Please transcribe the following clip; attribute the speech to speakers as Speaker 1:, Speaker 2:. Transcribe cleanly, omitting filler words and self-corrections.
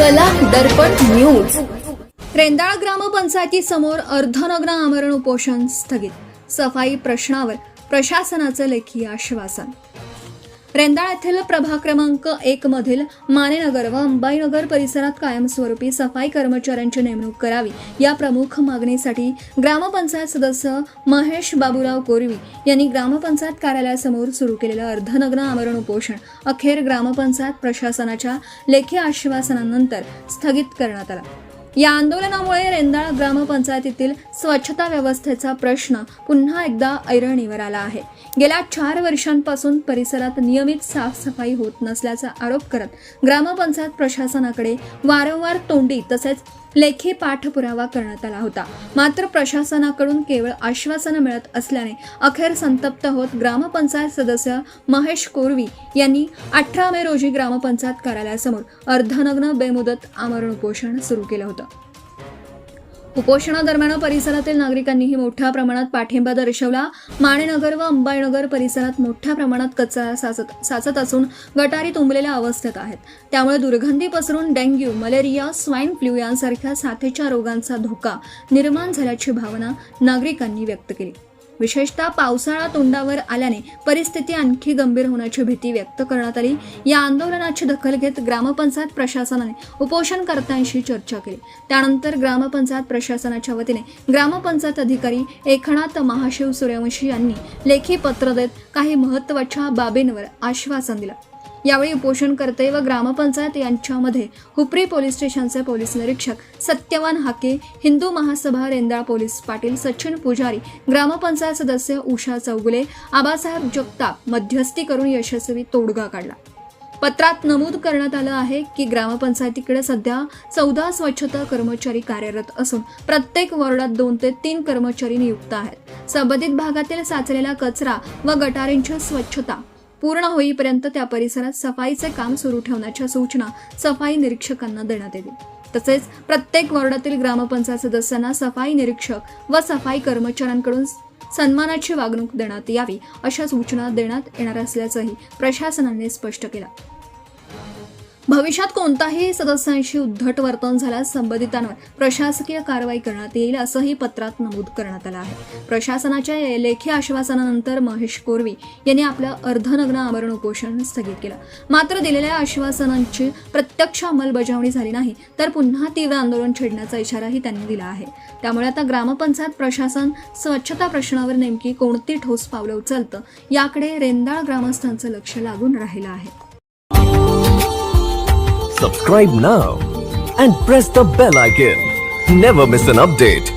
Speaker 1: कला दर्पण न्यूज। रेंदाळ ग्रामपंचायतीसमोर अर्धनग्न आमरण उपोषण स्थगित। सफाई प्रश्नावर प्रशासनाचं लेखी आश्वासन। रेंदाळ येथील प्रभाग क्रमांक 1 मधील मानेनगर व अंबाईनगर परिसरात कायमस्वरूपी सफाई कर्मचाऱ्यांची नेमणूक करावी या प्रमुख मागणीसाठी ग्रामपंचायत सदस्य महेश बाबूराव कोरवी यांनी ग्रामपंचायत कार्यालयासमोर सुरू केलेलं अर्धनग्न आमरण उपोषण अखेर ग्रामपंचायत प्रशासनाच्या लेखी आश्वासनानंतर स्थगित करण्यात आला। या आंदोलनामुळे रेंदाळ ग्रामपंचायतीतील स्वच्छता व्यवस्थेचा प्रश्न पुन्हा एकदा ऐरणीवर आला आहे। गेल्या 4 वर्षांपासून परिसरात नियमित साफसफाई होत नसल्याचा आरोप करत ग्रामपंचायत प्रशासनाकडे वारंवार तोंडी तसेच लेखी पाठपुरावा करण्यात आला होता। मात्र प्रशासनाकडून केवळ आश्वासनं मिळत असल्याने अखेर संतप्त होत ग्रामपंचायत सदस्य महेश कोरवी यांनी 18 मे रोजी ग्रामपंचायत कार्यालयासमोर अर्धनग्न बेमुदत आमरण उपोषण सुरू केलं होतं। उपोषणादरम्यान परिसरातील नागरिकांनीही मोठ्या प्रमाणात पाठिंबा दर्शवला। मानेनगर व अंबाईनगर परिसरात मोठ्या प्रमाणात कचरा साचत असून गटारी तुंबलेल्या अवस्थेत आहेत। त्यामुळे दुर्गंधी पसरून डेंग्यू, मलेरिया, स्वाईन फ्लू यांसारख्या साथीच्या रोगांचा धोका निर्माण झाल्याची भावना नागरिकांनी व्यक्त केली। विशेषतः पावसाळा तोंडावर आल्याने परिस्थिती आणखी गंभीर होण्याची भीती व्यक्त करण्यात आली। या आंदोलनाची दखल घेत ग्रामपंचायत प्रशासनाने उपोषणकर्त्यांशी चर्चा केली। त्यानंतर ग्रामपंचायत प्रशासनाच्या वतीने ग्रामपंचायत अधिकारी एकनाथ महाशिव सूर्यवंशी यांनी लेखी पत्र देत काही महत्त्वाच्या बाबींवर आश्वासन दिलं। यावेळी उपोषणकर्ते व ग्रामपंचायत यांच्यामध्ये हुपरी पोलीस स्टेशनचे पोलीस निरीक्षक सत्यवान हाके, हिंदू महासभा रेंदाळ पोलीस पाटील सचिन पुजारी, ग्रामपंचायत सदस्य उषा चौगुले, आबासाहेब जगताप मध्यस्थी करून यशस्वी तोडगा काढला। पत्रात नमूद करण्यात आलं आहे की ग्रामपंचायतीकडे सध्या 14 स्वच्छता कर्मचारी कार्यरत असून प्रत्येक वॉर्डात 2 ते 3 कर्मचारी नियुक्त आहेत। संबंधित भागातील साचलेला कचरा व गटारींची स्वच्छता पूर्ण होईपर्यंत त्या परिसरात सफाईचे काम सुरू ठेवण्याच्या सूचना सफाई निरीक्षकांना देण्यात येतील। तसेच प्रत्येक वॉर्डातील ग्रामपंचायत सदस्यांना सफाई निरीक्षक व सफाई कर्मचाऱ्यांकडून सन्मानाची वागणूक देण्यात यावी अशा सूचना देण्यात येणार असल्याचंही प्रशासनाने स्पष्ट केलं। भविष्यात कोणताही सदस्यांशी उद्धट वर्तन झाल्यास संबंधितांवर प्रशासकीय कारवाई करण्यात येईल असंही पत्रात नमूद करण्यात आलं आहे। प्रशासनाच्या लेखी आश्वासनानंतर महेश कोरवी यांनी आपलं अर्धनग्न आमरण उपोषण स्थगित केलं। मात्र दिलेल्या आश्वासनांची प्रत्यक्ष अंमलबजावणी झाली नाही तर पुन्हा तीव्र आंदोलन छेडण्याचा इशाराही त्यांनी दिला आहे। त्यामुळे आता ग्रामपंचायत प्रशासन स्वच्छता प्रश्नावर नेमकी कोणती ठोस पावलं उचलतं याकडे रेंदाळ ग्रामस्थांचं लक्ष लागून राहिलं आहे।
Speaker 2: Subscribe now and press the bell icon. Never miss an update.